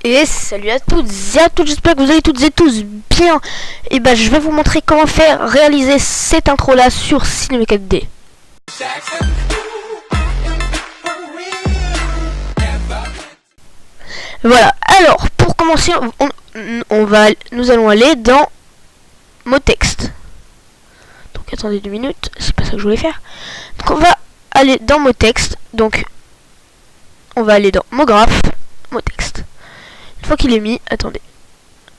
Et salut à toutes et à tous, j'espère que vous allez toutes et tous bien. Et bah je vais vous montrer comment faire réaliser cette intro là sur Cinema 4D. Voilà, alors pour commencer nous allons aller dans MoText. Donc attendez 2 minutes, c'est pas ça que je voulais faire. Donc on va aller dans MoText, donc on va aller dans MoGraph, MoText. Une fois qu'il est mis, attendez,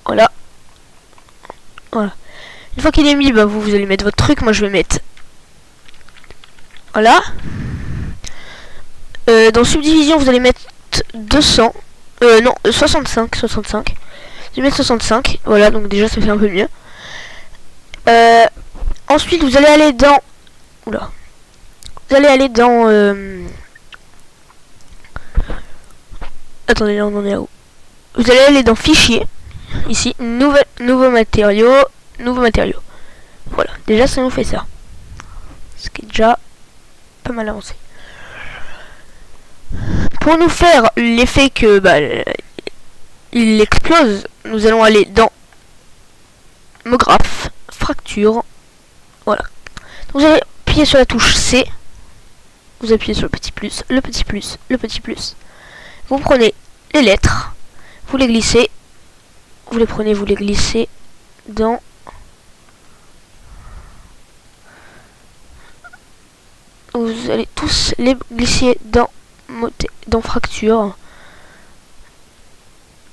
voilà. Une fois qu'il est mis, bah vous allez mettre votre truc, moi je vais mettre, voilà. Dans subdivision, vous allez mettre 200, non, 65. Je vais mettre 65, voilà, donc déjà ça fait un peu mieux. Ensuite, vous allez aller dans, vous allez aller dans, attendez, là on en est à où? Vous allez aller dans Fichier, ici, nouveaux matériaux. Voilà, déjà ça nous fait ça. Ce qui est déjà pas mal avancé. Pour nous faire l'effet que il explose, nous allons aller dans MoGraph, Fracture. Voilà. Donc vous allez appuyer sur la touche C. Vous appuyez sur le petit plus, le petit plus, le petit plus. Vous prenez les lettres. Vous les glissez, vous les prenez, vous les glissez dans vous allez tous les glisser dans Fracture.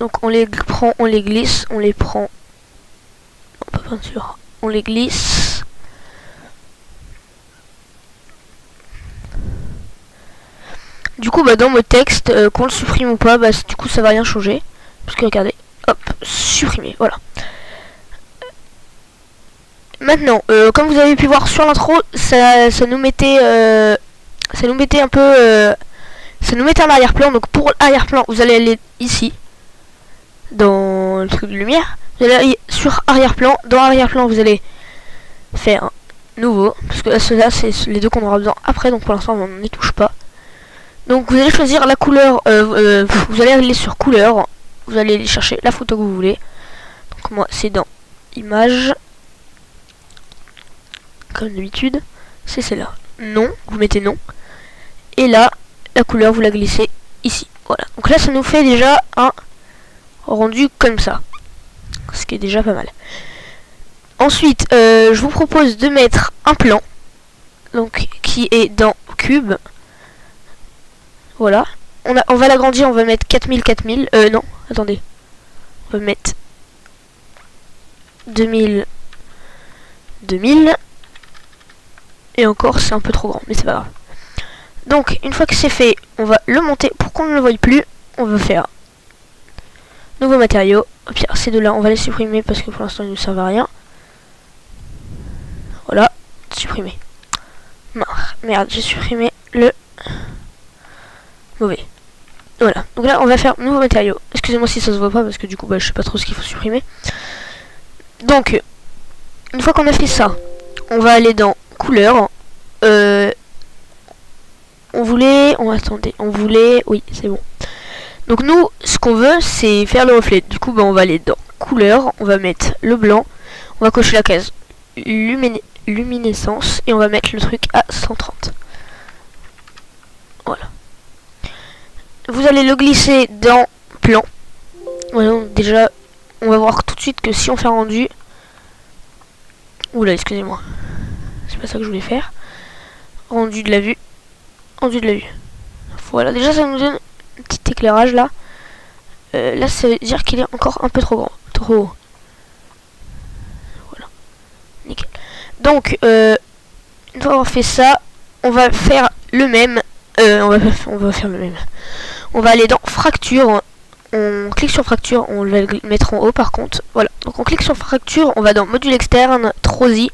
Donc on les prend, on les glisse, on les prend, non pas peinture, on les glisse. Du coup dans MoText, qu'on le supprime ou pas, du coup ça va rien changer. Parce que regardez, hop, supprimer, voilà. Maintenant, comme vous avez pu voir sur l'intro, ça nous mettait un peu, ça nous mettait un arrière-plan. Donc pour l'arrière-plan, vous allez aller ici, dans le truc de lumière. Vous allez aller sur arrière-plan. Dans arrière-plan, vous allez faire nouveau, parce que ceux-là, c'est les deux qu'on aura besoin après. Donc pour l'instant, on n'y touche pas. Donc vous allez choisir la couleur. Vous allez aller sur couleur. Vous allez aller chercher la photo que vous voulez. Donc moi c'est dans images. Comme d'habitude. C'est celle-là. Non. Vous mettez non. Et là, la couleur vous la glissez ici. Voilà. Donc là ça nous fait déjà un rendu comme ça. Ce qui est déjà pas mal. Ensuite, je vous propose de mettre un plan. Donc qui est dans cube. Voilà. On va l'agrandir, on va mettre 4000. Non, attendez. On va mettre 2000. Et encore, c'est un peu trop grand, mais c'est pas grave. Donc, une fois que c'est fait, on va le monter. Pour qu'on ne le voie plus, on va faire nouveaux matériaux. Au pire, ces deux-là, on va les supprimer parce que pour l'instant, ils ne servent à rien. Voilà, supprimer. Merde, j'ai supprimé le mauvais. Voilà, donc là on va faire nouveau matériau. Excusez-moi si ça se voit pas parce que du coup je sais pas trop ce qu'il faut supprimer. Donc une fois qu'on a fait ça, on va aller dans couleur. Oui c'est bon. Donc nous ce qu'on veut c'est faire le reflet. Du coup on va aller dans couleur, on va mettre le blanc, on va cocher la case luminescence et on va mettre le truc à 130. Voilà. Vous allez le glisser dans plan. Voilà, donc déjà, on va voir tout de suite que si on fait un rendu... Oula, excusez-moi. C'est pas ça que je voulais faire. Rendu de la vue. Voilà, déjà ça nous donne un petit éclairage là. Là, ça veut dire qu'il est encore un peu trop grand. Trop haut. Voilà. Nickel. Donc, une fois qu'on fait ça, on va faire le même. On va faire le même. On va aller dans fracture. On clique sur fracture. On va le mettre en haut par contre. Voilà. Donc on clique sur fracture. On va dans module externe. Trosi.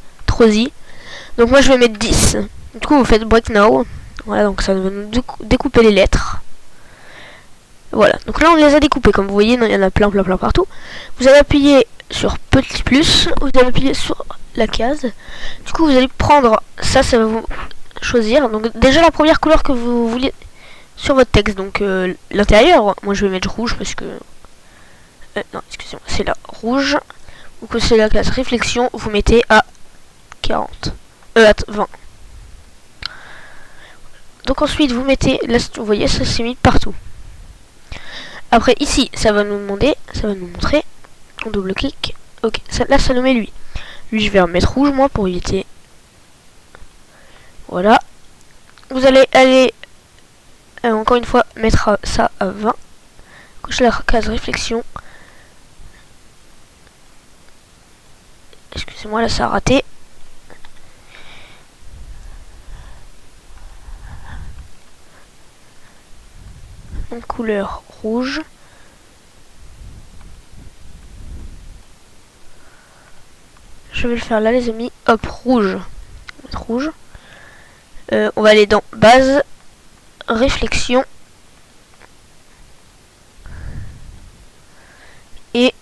Donc moi je vais mettre 10. Du coup vous faites break now. Voilà. Donc ça va nous découper les lettres. Voilà. Donc là on les a découpées. Comme vous voyez, il y en a plein partout. Vous allez appuyer sur petit plus. Vous allez appuyer sur la case. Du coup vous allez prendre ça. Ça va vous choisir. Donc déjà la première couleur que vous voulez sur votre texte, donc l'intérieur, moi je vais mettre rouge parce que... non, excusez-moi, c'est là, rouge. Donc c'est la classe réflexion, vous mettez à 40. À 20. Donc ensuite vous mettez, là vous voyez ça s'est mis partout. Après ici ça va nous demander, ça va nous montrer, on double clic, ok, ça, là ça nous met lui. Lui je vais remettre rouge moi pour éviter. Voilà. Vous allez aller encore une fois mettre ça à 20. Coche la case réflexion. Excusez-moi là ça a raté. Donc couleur rouge. Je vais le faire là les amis. Hop, rouge. Rouge. On va aller dans base, réflexion. Et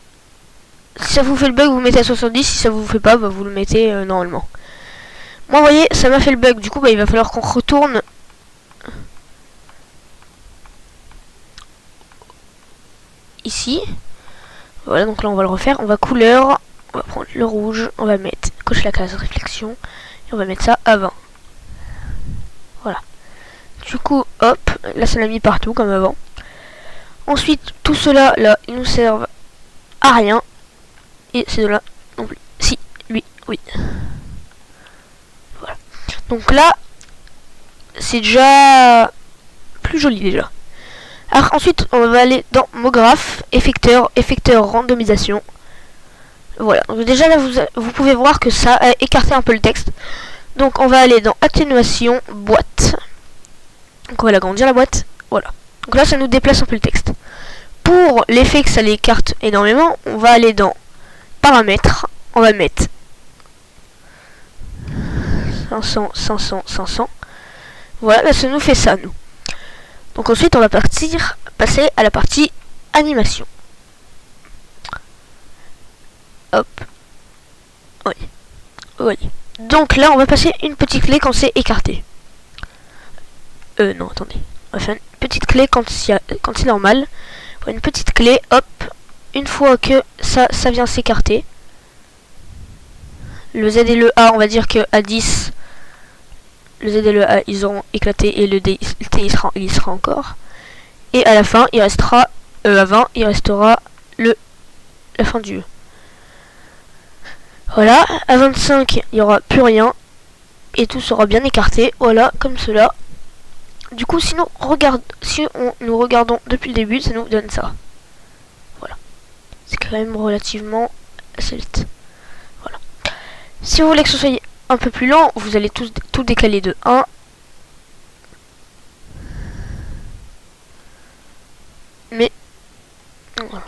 si ça vous fait le bug, vous mettez à 70. Si ça vous fait pas, bah, vous le mettez normalement. Moi, vous voyez, ça m'a fait le bug. Du coup, bah, il va falloir qu'on retourne ici. Voilà, donc là, on va le refaire. On va couleur. On va prendre le rouge. On va mettre, coche la case réflexion. Et on va mettre ça à 20. Voilà. Du coup, hop, là, ça l'a mis partout comme avant. Ensuite, tout cela, là, ils nous servent à rien. Et ces deux-là non plus. Si, lui, oui. Voilà. Donc là, c'est déjà plus joli déjà. Alors ensuite, on va aller dans MoGraph, effecteur randomisation. Voilà. Donc déjà là, vous pouvez voir que ça a écarté un peu le texte. Donc on va aller dans atténuation, boîte. Donc on va l'agrandir la boîte. Voilà. Donc là, ça nous déplace un peu le texte. Pour l'effet que ça l'écarte énormément, on va aller dans paramètres. On va mettre 500, 500, 500. Voilà, là, ça nous fait ça, nous. Donc ensuite, on va passer à la partie animation. Hop. Oui. Oui. Donc là, on va passer une petite clé quand c'est écarté. Non, attendez. On va faire une petite clé quand c'est normal. Une petite clé, hop. Une fois que ça vient s'écarter. Le Z et le A, on va dire que à 10, le Z et le A, ils auront éclaté et le T, il sera encore. Et à la fin, il restera, à 20, il restera la fin du E. Voilà, à 25, il n'y aura plus rien. Et tout sera bien écarté, voilà, comme cela. Du coup, si nous regardons depuis le début, ça nous donne ça. Voilà. C'est quand même relativement assez vite. Voilà. Si vous voulez que ce soit un peu plus lent, vous allez tout décaler de 1. Mais voilà.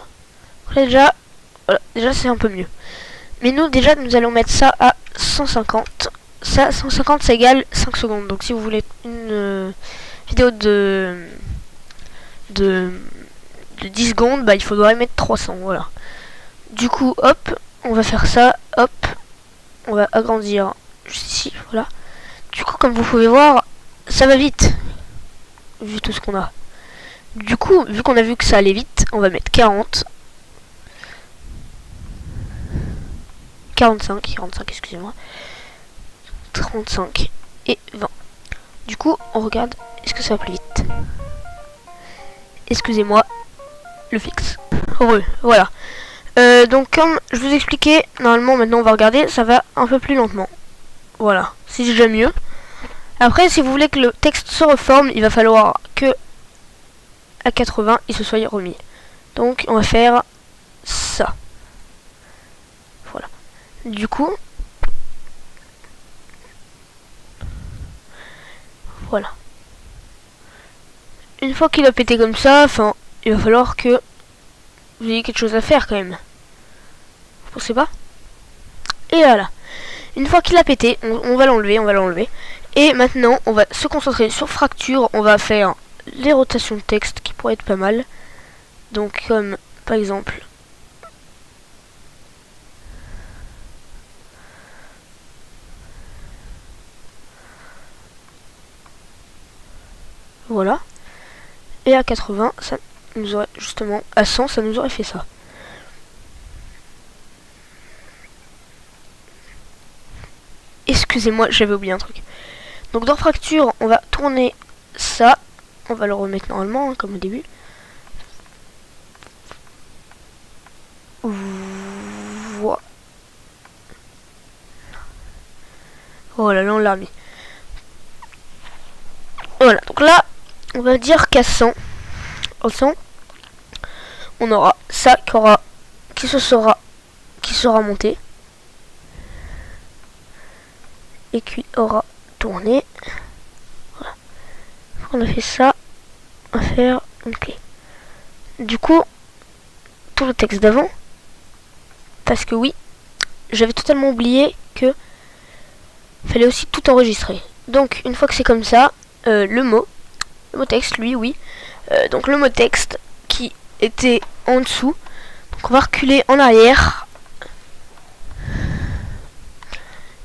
Déjà c'est un peu mieux. Mais nous allons mettre ça à 150. Ça, 150, ça égale 5 secondes. Donc si vous voulez une vidéo de 10 secondes, bah il faudrait mettre 300. Voilà. Du coup, hop, on va faire ça. Hop, on va agrandir juste ici. Voilà. Du coup, comme vous pouvez voir, ça va vite. Vu tout ce qu'on a. Du coup, vu qu'on a vu que ça allait vite, on va mettre 40. 45, excusez-moi. 35 et 20. Du coup, on regarde, est-ce que ça va plus vite? Excusez-moi, le fixe. Heureux, voilà. Donc comme je vous expliquais, normalement maintenant on va regarder, ça va un peu plus lentement. Voilà, c'est déjà mieux. Après, si vous voulez que le texte se reforme, il va falloir que à 80, il se soit remis. Donc on va faire ça. Voilà. Du coup, voilà. Une fois qu'il a pété comme ça, enfin, il va falloir que vous ayez quelque chose à faire quand même. Vous pensez pas? Et voilà. Une fois qu'il a pété, on va l'enlever, Et maintenant, on va se concentrer sur fracture. On va faire les rotations de texte qui pourraient être pas mal. Donc comme par exemple Voilà. Et à 80, ça nous aurait justement, à 100, ça nous aurait fait ça. Excusez-moi, j'avais oublié un truc. Donc dans fracture, on va tourner ça. On va le remettre normalement, hein, comme au début. Voilà. Oh là là, on l'a remis. Voilà, donc là, on va dire qu'à 100, au 100, on aura ça qui sera monté. Et qui aura tourné. Voilà. On a fait ça. On va faire une clé. Du coup, tout le texte d'avant. Parce que oui, j'avais totalement oublié que fallait aussi tout enregistrer. Donc une fois que c'est comme ça, le mot texte, lui, oui. Donc le mot texte qui était en dessous. Donc on va reculer en arrière.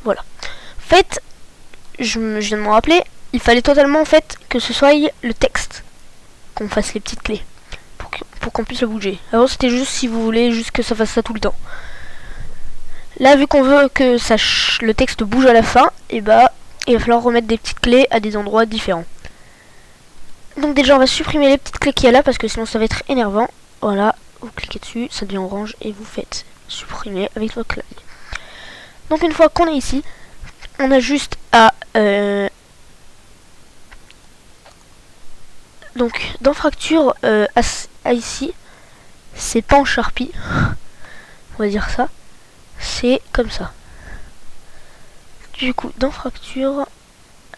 Voilà. En fait, je viens de m'en rappeler, il fallait totalement en fait que ce soit le texte qu'on fasse les petites clés pour qu'on puisse le bouger. Alors c'était juste si vous voulez juste que ça fasse ça tout le temps. Là vu qu'on veut que le texte bouge à la fin, et bah il va falloir remettre des petites clés à des endroits différents. Donc déjà on va supprimer les petites clés qu'il y a là parce que sinon ça va être énervant. Voilà, vous cliquez dessus, ça devient orange et vous faites supprimer avec votre clavier. Donc une fois qu'on est ici, on a juste à donc dans fracture à ici, c'est pas en Sharpie, on va dire ça, c'est comme ça. Du coup dans fracture,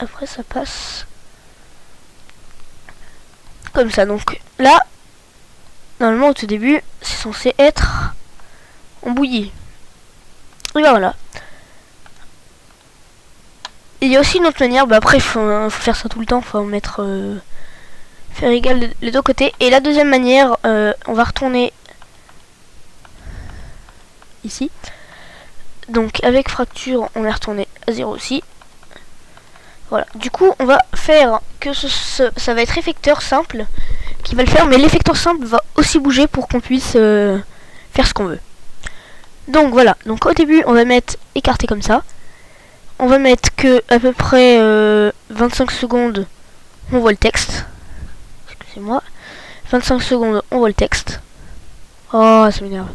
après ça passe comme ça. Donc là, normalement au tout début, c'est censé être en bouillie. Et ben voilà. Il y a aussi une autre manière, bah après faut faire ça tout le temps, faut mettre faire égal les deux côtés. Et la deuxième manière, on va retourner ici. Donc avec fracture, on va retourner à 0 aussi. Voilà. Du coup, on va faire que ça va être effecteur simple qui va le faire, mais l'effecteur simple va aussi bouger pour qu'on puisse faire ce qu'on veut. Donc voilà. Donc au début, on va mettre écarté comme ça. On va mettre que à peu près 25 secondes, on voit le texte. Excusez-moi. 25 secondes, on voit le texte. Oh, ça m'énerve.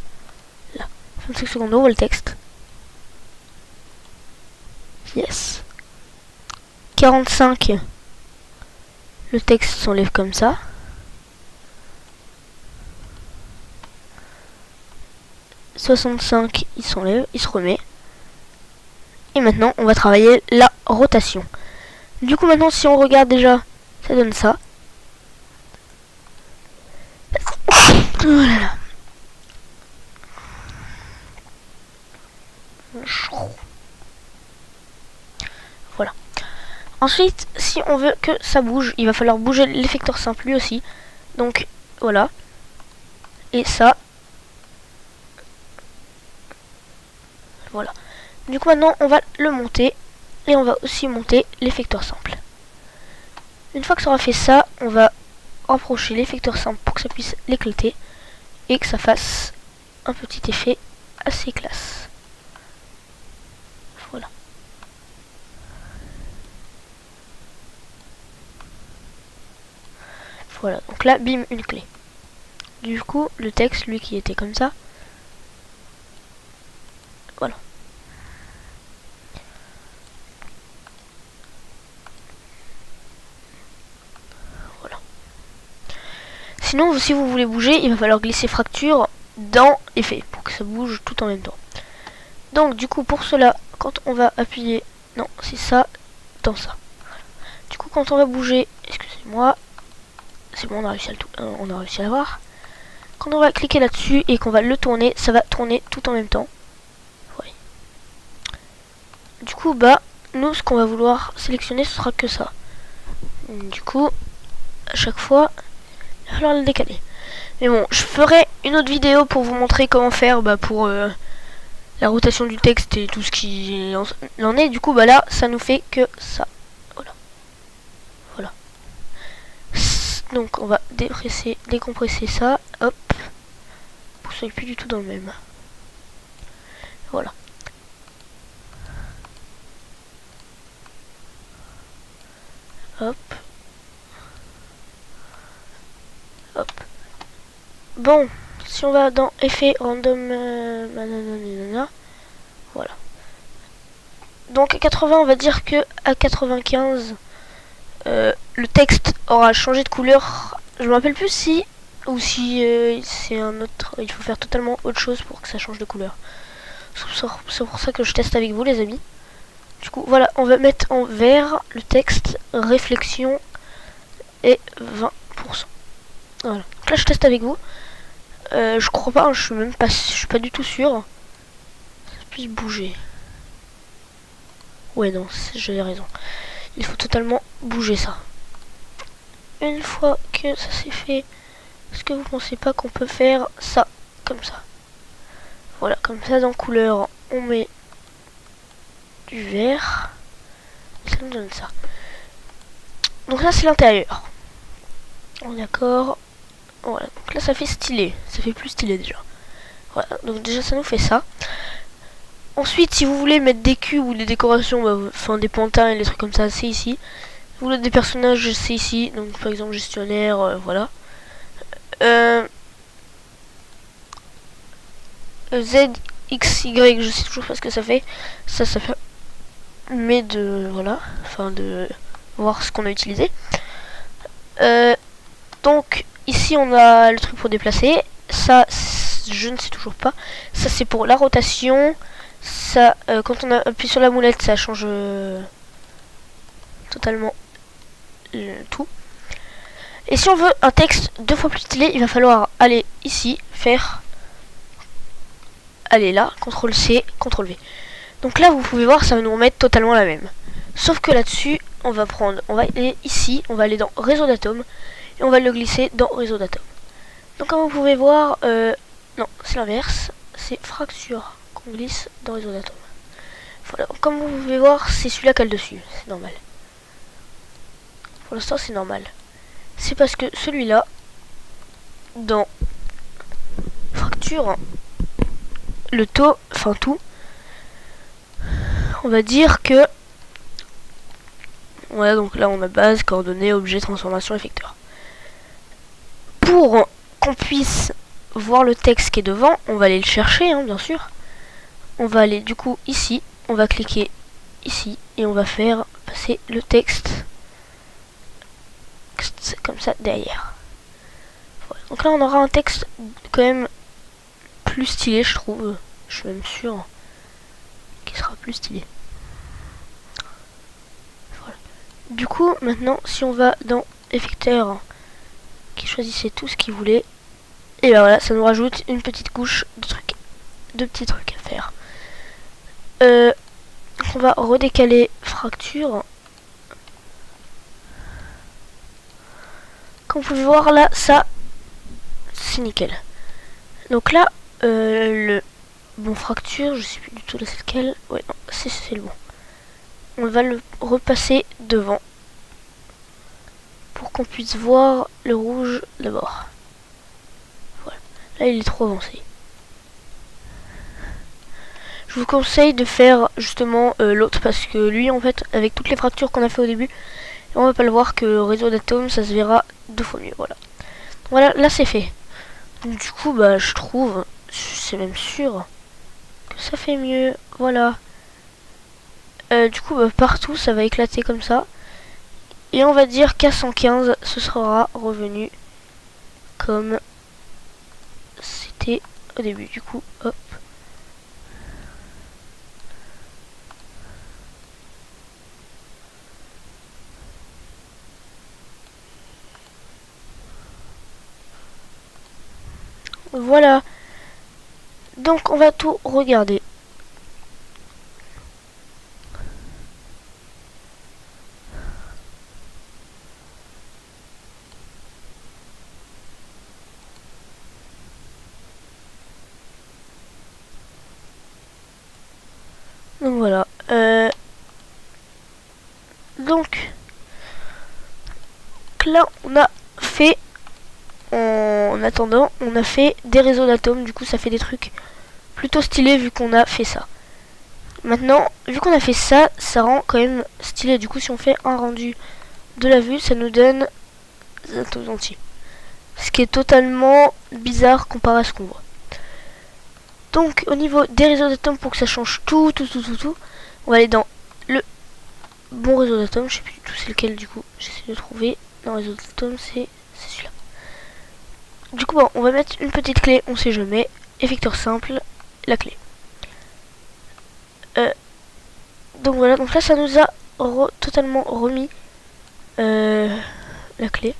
Là. 25 secondes, on voit le texte. Yes. 45. Le texte s'enlève comme ça. « 65, il s'enlève, il se remet. Et maintenant, on va travailler la rotation. Du coup, maintenant, si on regarde déjà, ça donne ça. Oh là là. Voilà. Ensuite, si on veut que ça bouge, il va falloir bouger l'effecteur simple lui aussi. Donc, voilà. Et ça. Voilà. Du coup, maintenant, on va le monter. Et on va aussi monter l'effecteur simple. Une fois que ça aura fait ça, on va rapprocher l'effecteur simple pour que ça puisse l'éclater. Et que ça fasse un petit effet assez classe. Voilà. Voilà, donc là, bim, une clé. Du coup, le texte, lui qui était comme ça. Voilà. Voilà. Sinon, si vous voulez bouger, il va falloir glisser fracture dans effet pour que ça bouge tout en même temps. Donc, du coup, pour cela, quand on va appuyer... Non, c'est ça, dans ça. Du coup, quand on va bouger... Excusez-moi. C'est bon, on a réussi à l'avoir. Quand on va cliquer là-dessus et qu'on va le tourner, ça va tourner tout en même temps. Ouais. Du coup, bah, nous, ce qu'on va vouloir sélectionner, ce sera que ça. Du coup, à chaque fois, il va falloir le décaler. Mais bon, je ferai une autre vidéo pour vous montrer comment faire pour la rotation du texte et tout ce qui en est. Du coup, bah là, ça nous fait que ça. Voilà. Voilà. Donc on va décompresser ça, hop, pour que ce soit plus du tout dans le même. Voilà. Hop. Hop. Bon, si on va dans effet random, voilà. Donc à 80, on va dire que à 95, le texte aura changé de couleur. Je me rappelle plus si ou si c'est un autre. Il faut faire totalement autre chose pour que ça change de couleur. C'est pour ça que je teste avec vous, les amis. Du coup, voilà, on va mettre en vert le texte réflexion et 20%. Voilà. Donc là, je teste avec vous. Je crois pas, hein, je suis pas du tout sûr. Ça puisse bouger. Ouais, non, j'avais raison. Il faut totalement bouger ça. Une fois que ça c'est fait, est-ce que vous pensez pas qu'on peut faire ça comme ça? Voilà, comme ça dans couleur, on met du vert. Ça nous donne ça. Donc là c'est l'intérieur. On est d'accord. Voilà, donc là ça fait stylé. Ça fait plus stylé déjà. Voilà, donc déjà ça nous fait ça. Ensuite, si vous voulez mettre des cubes ou des décorations, enfin des pantins et des trucs comme ça, c'est ici. Si vous voulez des personnages, c'est ici. Donc par exemple gestionnaire, voilà. Z, X, Y, je sais toujours pas ce que ça fait. Ça fait. Mais voilà. Enfin de voir ce qu'on a utilisé. Donc ici on a le truc pour déplacer. Ça, je ne sais toujours pas. Ça c'est pour la rotation. Ça, quand on appuie sur la moulette, ça change totalement tout. Et si on veut un texte 2 fois plus stylé, il va falloir aller ici, faire, aller là, CTRL C, CTRL V. Donc là, vous pouvez voir, ça va nous remettre totalement la même. Sauf que là-dessus, on va aller ici, on va aller dans réseau d'atomes, et on va le glisser dans réseau d'atomes. Donc comme vous pouvez voir, non, c'est l'inverse, c'est fracture qu'on glisse dans réseau d'atomes. Voilà, comme vous pouvez voir, c'est celui-là qui a le dessus, c'est normal. Pour l'instant, c'est normal. C'est parce que celui-là, dans fracture, le taux, enfin tout, on va dire que, voilà, donc là on a base, coordonnées, objet, transformation, effecteur. Pour qu'on puisse voir le texte qui est devant, on va aller le chercher, hein, bien sûr. On va aller du coup ici, on va cliquer ici et on va faire passer le texte comme ça derrière. Voilà. Donc là on aura un texte quand même plus stylé, je trouve. Je suis même sûr qu'il sera plus stylé. Voilà. Du coup maintenant si on va dans effecteur qui choisissait tout ce qu'il voulait, et ben voilà, ça nous rajoute une petite couche de petits trucs à faire. On va redécaler fracture. Comme vous pouvez voir là, ça c'est nickel. Donc là, le bon fracture, je sais plus du tout là c'est lequel. Ouais, non, c'est le bon. On va le repasser devant pour qu'on puisse voir le rouge d'abord. Voilà. Là il est trop avancé. Je vous conseille de faire justement l'autre parce que lui en fait avec toutes les fractures qu'on a fait au début, on va pas le voir que le réseau d'atomes ça se verra 2 fois mieux. Voilà. Voilà, là c'est fait. Donc, du coup bah je trouve, c'est même sûr que ça fait mieux. Voilà. Du coup bah, partout ça va éclater comme ça. Et on va dire qu'à 115 ce sera revenu comme c'était au début. Du coup hop. Voilà. Donc on va tout regarder. Donc voilà. Donc là on a fait, en attendant, on a fait des réseaux d'atomes. Du coup, ça fait des trucs plutôt stylés vu qu'on a fait ça. Maintenant, vu qu'on a fait ça, ça rend quand même stylé. Du coup, si on fait un rendu de la vue, ça nous donne des atomes entiers. Ce qui est totalement bizarre comparé à ce qu'on voit. Donc, au niveau des réseaux d'atomes, pour que ça change tout, on va aller dans le bon réseau d'atomes. Je sais plus du tout c'est lequel, du coup, j'essaie de trouver. Dans le réseau d'atomes, c'est celui-là. Du coup, bon, on va mettre une petite clé, on sait jamais. Effecteur simple, la clé. Donc voilà, donc là ça nous a totalement remis la clé.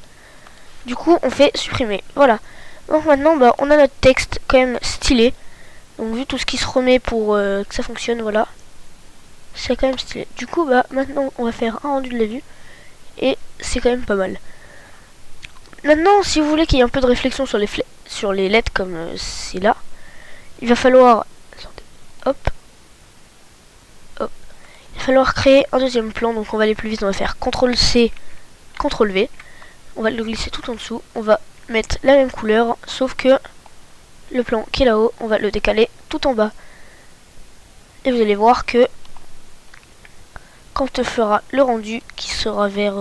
Du coup on fait supprimer, voilà. Donc maintenant bah, on a notre texte quand même stylé. Donc vu tout ce qui se remet pour que ça fonctionne, voilà. C'est quand même stylé. Du coup bah maintenant on va faire un rendu de la vue. Et c'est quand même pas mal. Maintenant si vous voulez qu'il y ait un peu de réflexion sur les lettres comme c'est là, il va falloir... Hop. Il va falloir créer un deuxième plan, donc on va aller plus vite, on va faire CTRL-C, CTRL-V. On va le glisser tout en dessous, on va mettre la même couleur, sauf que le plan qui est là-haut, on va le décaler tout en bas. Et vous allez voir que quand on fera le rendu qui sera vers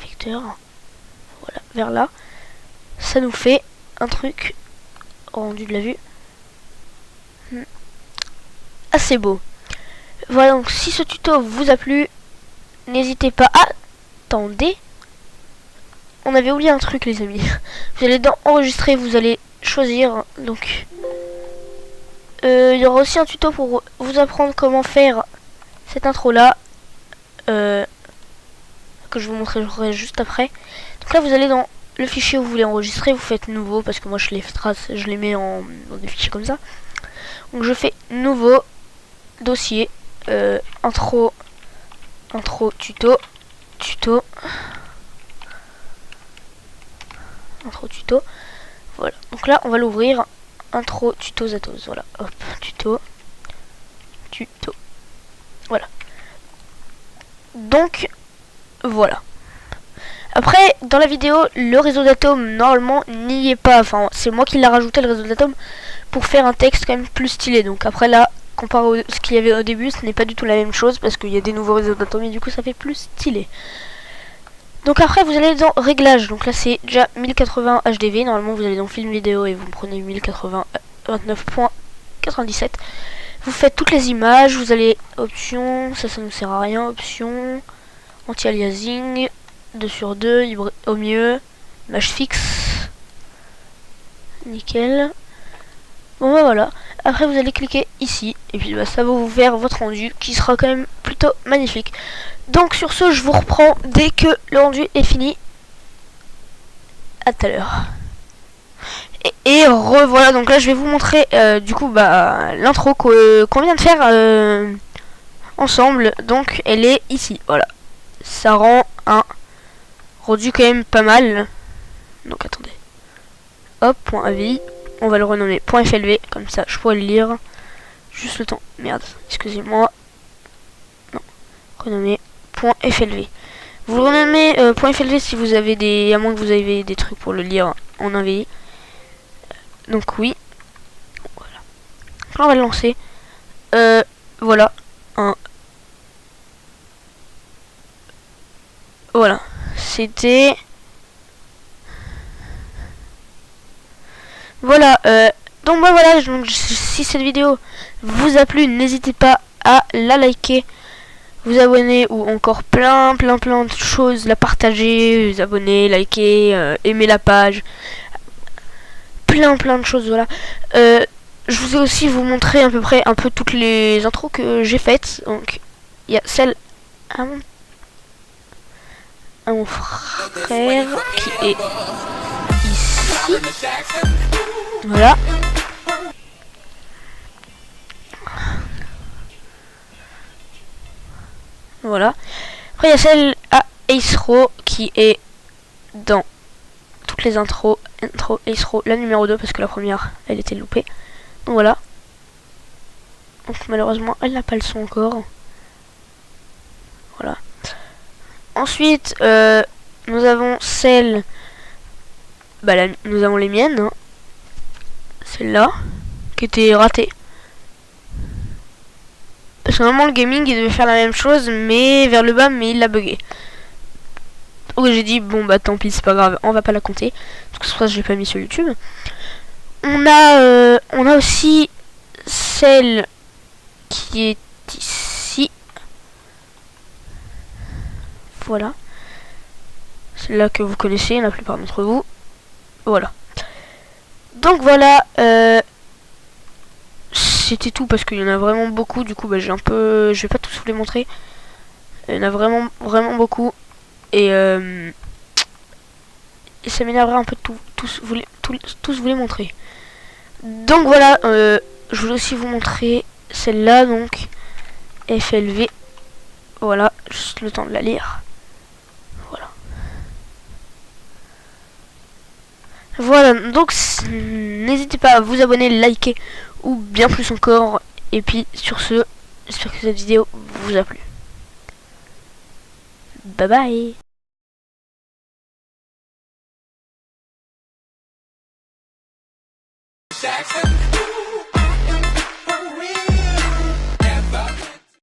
vecteur, voilà, vers là, ça nous fait un truc rendu de la vue assez beau. Voilà, donc si ce tuto vous a plu, n'hésitez pas à... Attendez, on avait oublié un truc les amis. Vous allez dans enregistrer, vous allez choisir, donc il y aura aussi un tuto pour vous apprendre comment faire cette intro là, que je vous montrerai juste après. Donc là vous allez dans le fichier où vous voulez enregistrer, vous faites nouveau, parce que moi je les mets dans des fichiers comme ça. Donc je fais nouveau dossier, intro tuto, intro tuto, voilà. Donc là on va l'ouvrir, intro tuto Zatos, voilà, hop, tuto, voilà. Donc voilà. Après dans la vidéo le réseau d'atomes normalement n'y est pas, enfin c'est moi qui l'ai rajouté le réseau d'atomes pour faire un texte quand même plus stylé. Donc après là, comparé à ce qu'il y avait au début, ce n'est pas du tout la même chose parce qu'il y a des nouveaux réseaux d'atomes et du coup ça fait plus stylé. Donc après vous allez dans réglages, donc là c'est déjà 1080 HDV, normalement vous allez dans film vidéo et vous prenez 1080 29.97. Vous faites toutes les images, vous allez options, ça ne sert à rien, options, anti-aliasing, 2/2, au mieux, image fixe, nickel. Bon bah voilà, après vous allez cliquer ici et puis bah, ça va vous faire votre rendu qui sera quand même plutôt magnifique. Donc sur ce je vous reprends dès que le rendu est fini. À tout à l'heure. Et revoilà, donc là je vais vous montrer du coup bah l'intro qu'on vient de faire ensemble. Donc elle est ici, voilà. Ça rend un rendu quand même pas mal. Donc attendez. Hop, point .avi. On va le renommer .flv, comme ça je pourrais le lire. Juste le temps. Merde, excusez-moi. Non. Renommer .flv. Vous le renommez .flv si vous avez des... à moins que vous avez des trucs pour le lire en AVI. Donc oui. Voilà. Là on va le lancer. Voilà. Voilà. C'était... Voilà, donc bah voilà, donc, si cette vidéo vous a plu, n'hésitez pas à la liker, vous abonner ou encore plein de choses, la partager, vous abonner, liker, aimer la page, plein de choses, voilà. Je vous ai aussi vous montrer à peu près un peu toutes les intros que j'ai faites, donc il y a celle à mon frère qui est ici. Voilà. Voilà. Après il y a celle à Acero qui est dans toutes les intros. Intro Acero, la numéro 2 parce que la première elle était loupée. Donc voilà. Donc malheureusement elle n'a pas le son encore. Voilà. Ensuite, nous avons celle... nous avons les miennes. Hein. Celle-là, qui était ratée. Parce que normalement, le gaming, il devait faire la même chose, mais vers le bas, mais il l'a bugué. Donc j'ai dit, bon bah tant pis, c'est pas grave, on va pas la compter. Parce que c'est pour ça que je l'ai pas mis sur YouTube. On a aussi celle qui est ici. Voilà. Celle-là que vous connaissez, la plupart d'entre vous. Voilà. Donc voilà, c'était tout parce qu'il y en a vraiment beaucoup. Du coup, bah, je vais pas tous vous les montrer. Il y en a vraiment, vraiment beaucoup. Et ça m'énerverait un peu de tous vous les montrer. Donc voilà, je voulais aussi vous montrer celle-là, donc FLV. Voilà, juste le temps de la lire. Voilà. Voilà, donc n'hésitez pas à vous abonner, liker ou bien plus encore. Et puis sur ce, j'espère que cette vidéo vous a plu. Bye bye. Jackson.